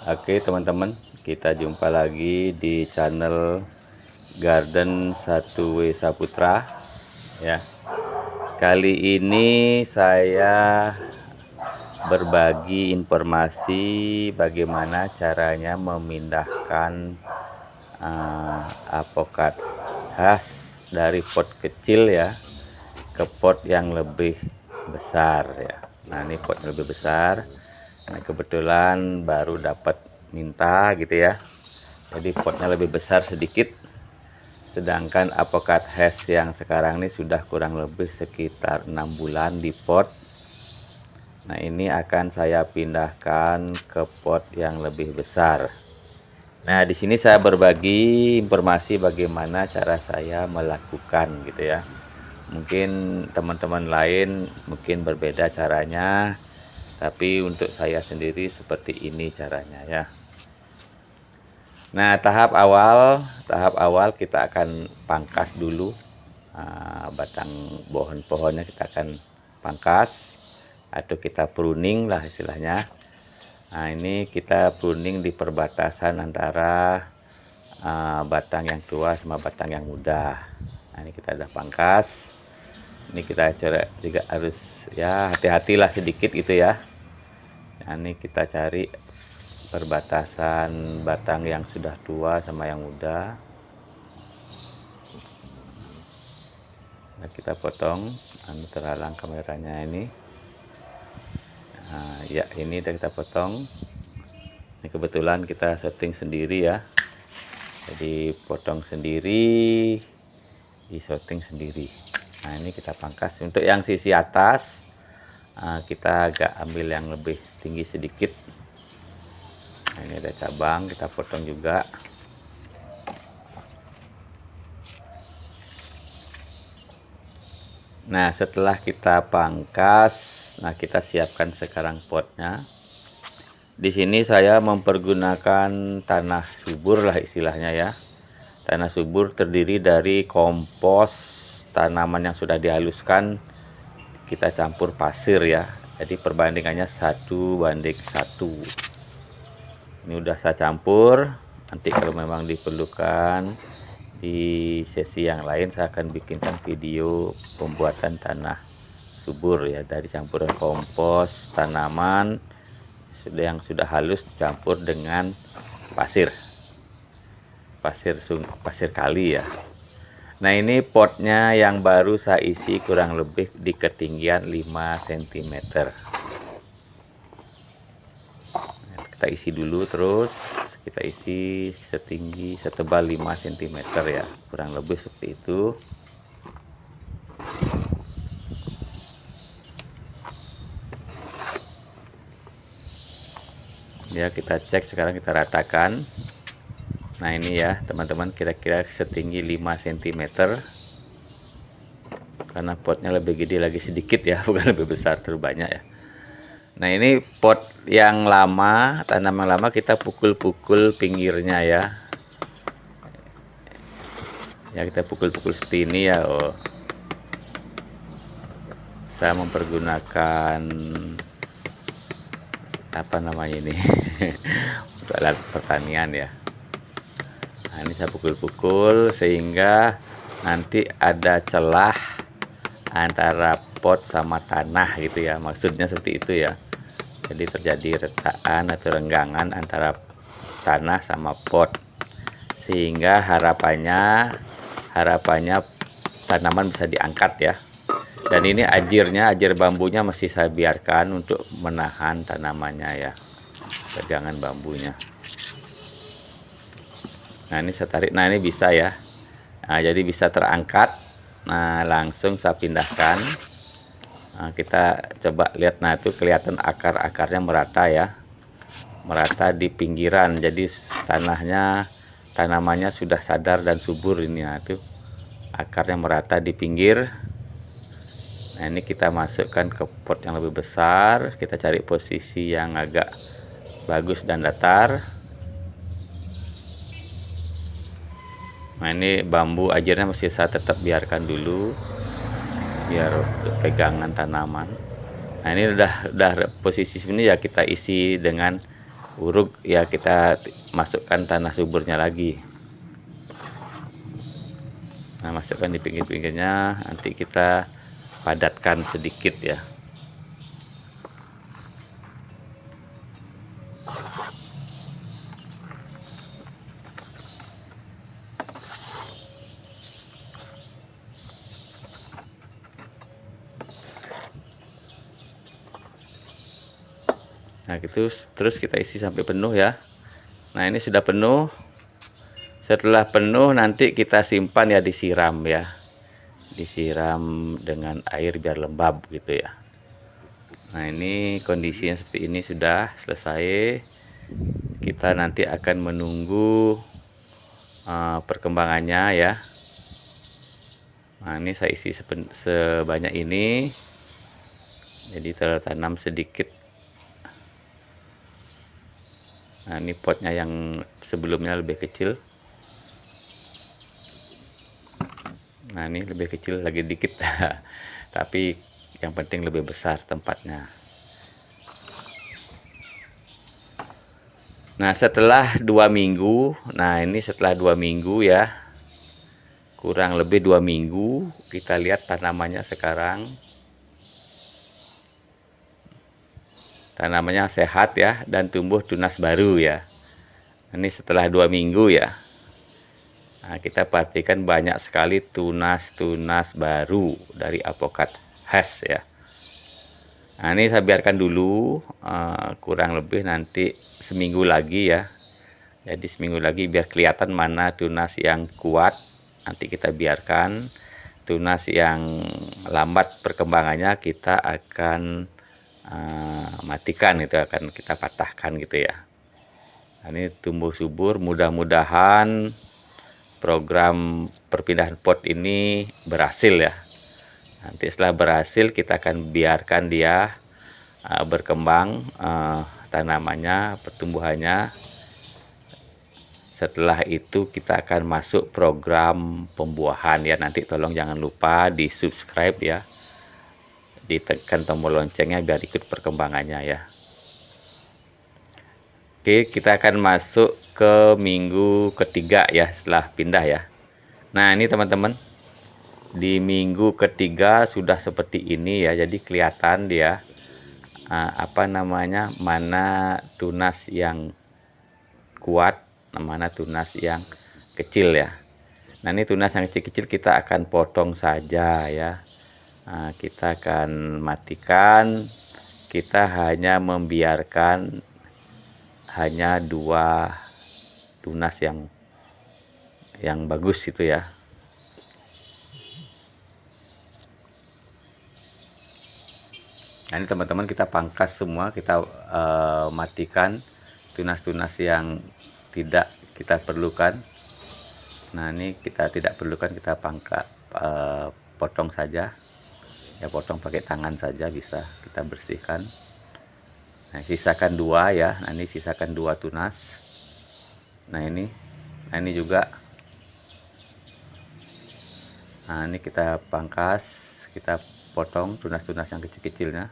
Oke teman-teman, kita jumpa lagi di channel Garden 1W Saputra ya. Kali ini saya berbagi informasi bagaimana caranya memindahkan apokat khas dari pot kecil ya ke pot yang lebih besar ya. Nah, ini pot yang lebih besar. Nah, kebetulan baru dapat minta gitu ya. Jadi potnya lebih besar sedikit. Sedangkan apokat hash yang sekarang ini sudah kurang lebih sekitar 6 bulan di pot. Nah, ini akan saya pindahkan ke pot yang lebih besar. Nah, di sini saya berbagi informasi bagaimana cara saya melakukan gitu ya. Mungkin teman-teman lain mungkin berbeda caranya, tapi untuk saya sendiri seperti ini caranya ya. Nah, tahap awal kita akan pangkas dulu batang pohon-pohonnya, kita akan pangkas atau kita pruning lah istilahnya. Nah, ini kita pruning di perbatasan antara batang yang tua sama batang yang muda. Nah, ini kita udah pangkas. Ini kita juga harus ya hati-hatilah sedikit gitu ya. Nah, ini kita cari perbatasan batang yang sudah tua sama yang muda. Nah, kita potong, terhalang kameranya ini. Nah, ya ini udah kita potong. Ini kebetulan kita setting sendiri ya. Jadi potong sendiri, di setting sendiri. Nah, ini kita pangkas. Untuk yang sisi atas kita agak ambil yang lebih tinggi sedikit. Nah, ini ada cabang, kita potong juga. Nah, setelah kita pangkas, nah kita siapkan sekarang potnya. Di sini saya mempergunakan tanah subur lah istilahnya ya. Tanah subur terdiri dari kompos tanaman yang sudah dihaluskan, kita campur pasir ya. Jadi perbandingannya 1:1. Ini udah saya campur. Nanti kalau memang diperlukan di sesi yang lain saya akan bikinkan video pembuatan tanah subur ya, dari campuran kompos tanaman yang sudah halus dicampur dengan pasir kali ya. Nah, ini potnya yang baru saya isi kurang lebih di ketinggian 5 cm. Kita isi dulu, terus kita isi setebal 5 cm ya, kurang lebih seperti itu. Ya, kita cek sekarang, kita ratakan. Nah, ini ya teman-teman, kira-kira setinggi 5 cm. Karena potnya lebih gede lagi sedikit ya, bukan lebih besar terlalu banyak ya. Nah, ini pot yang lama, tanaman lama, kita pukul-pukul pinggirnya ya. Ya, kita pukul-pukul seperti ini ya. Oh, saya mempergunakan apa namanya ini untuk alat pertanian ya. Nah, ini saya pukul-pukul sehingga nanti ada celah antara pot sama tanah gitu ya, maksudnya seperti itu ya. Jadi terjadi retakan atau renggangan antara tanah sama pot, sehingga harapannya tanaman bisa diangkat ya. Dan ini ajir bambunya masih saya biarkan untuk menahan tanamannya ya, pegangan bambunya. Nah, ini saya tarik, nah ini bisa ya. Nah, jadi bisa terangkat. Nah, langsung saya pindahkan. Nah, kita coba lihat, nah itu kelihatan akar-akarnya merata ya, merata di pinggiran. Jadi tanamannya sudah sadar dan subur ini. Nah, itu akarnya merata di pinggir. Nah, ini kita masukkan ke pot yang lebih besar. Kita cari posisi yang agak bagus dan datar. Nah, ini bambu ajirnya masih saya tetap biarkan dulu biar untuk pegangan tanaman. Nah, ini udah posisi sini ya, kita isi dengan uruk ya kita masukkan tanah suburnya lagi. Nah, masukkan di pinggir-pinggirnya, nanti kita padatkan sedikit ya. Nah gitu, terus kita isi sampai penuh ya. Nah ini sudah penuh. Setelah penuh nanti kita simpan ya, disiram ya, disiram dengan air biar lembab gitu ya. Nah ini kondisinya seperti ini, sudah selesai. Kita nanti akan menunggu perkembangannya ya. Nah ini saya isi sebanyak ini, jadi tertanam sedikit. Nah ini potnya yang sebelumnya lebih kecil. Nah ini lebih kecil lagi dikit tapi yang penting lebih besar tempatnya. Nah setelah 2 minggu, nah ini setelah 2 minggu ya, kurang lebih 2 minggu, kita lihat tanamannya sekarang. Tanamannya sehat ya, dan tumbuh tunas baru ya. Ini setelah 2 minggu ya. Nah, kita perhatikan banyak sekali tunas-tunas baru dari apokat Hass ya. Nah ini saya biarkan dulu kurang lebih nanti seminggu lagi ya. Jadi seminggu lagi biar kelihatan mana tunas yang kuat, nanti kita biarkan. Tunas yang lambat perkembangannya kita akan matikan, itu akan kita patahkan gitu ya. Nah, ini tumbuh subur, mudah-mudahan program perpindahan pot ini berhasil ya. Nanti setelah berhasil kita akan biarkan dia berkembang tanamannya, pertumbuhannya. Setelah itu kita akan masuk program pembuahan ya. Nanti tolong jangan lupa di subscribe ya, ditekan tombol loncengnya biar ikut perkembangannya ya. Oke, kita akan masuk ke minggu ketiga ya setelah pindah ya. Nah ini teman-teman, di minggu ketiga sudah seperti ini ya, jadi kelihatan dia mana tunas yang kuat, mana tunas yang kecil ya. Nah ini tunas yang kecil-kecil kita akan potong saja ya. Nah, kita akan matikan, kita hanya membiarkan hanya 2 tunas yang bagus itu ya. Nah ini teman-teman, kita pangkas semua, kita matikan tunas-tunas yang tidak kita perlukan. Nah ini kita tidak perlukan, kita pangkas, potong saja ya, potong pakai tangan saja bisa, kita bersihkan. Nah sisakan 2 ya. Nah ini sisakan 2 tunas. Nah ini juga. Nah ini kita pangkas, kita potong tunas-tunas yang kecil-kecilnya.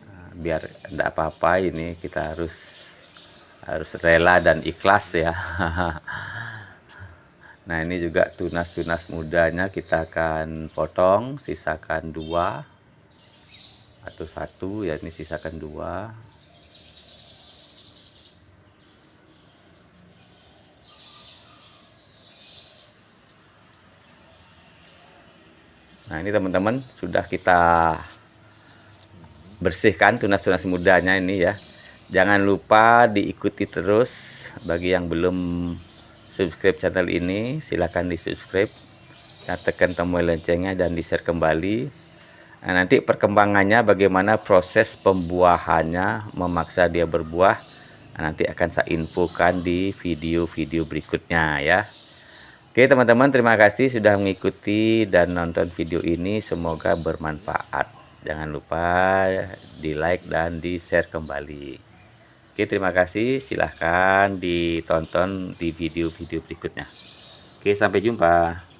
Nah, biar tidak apa-apa, ini kita harus rela dan ikhlas ya. Nah ini juga tunas-tunas mudanya kita akan potong, sisakan 2 atau 1 ya, ini sisakan 2. Nah ini teman-teman, sudah kita bersihkan tunas-tunas mudanya ini ya. Jangan lupa diikuti terus. Bagi yang belum subscribe channel ini, silahkan di subscribe dan tekan tombol loncengnya dan di share kembali. Nah, nanti perkembangannya bagaimana proses pembuahannya, memaksa dia berbuah, nanti akan saya infokan di video-video berikutnya ya. Oke teman-teman, terima kasih sudah mengikuti dan nonton video ini, semoga bermanfaat. Jangan lupa di like dan di share kembali. Oke, terima kasih, silahkan ditonton di video-video berikutnya. Oke, sampai jumpa.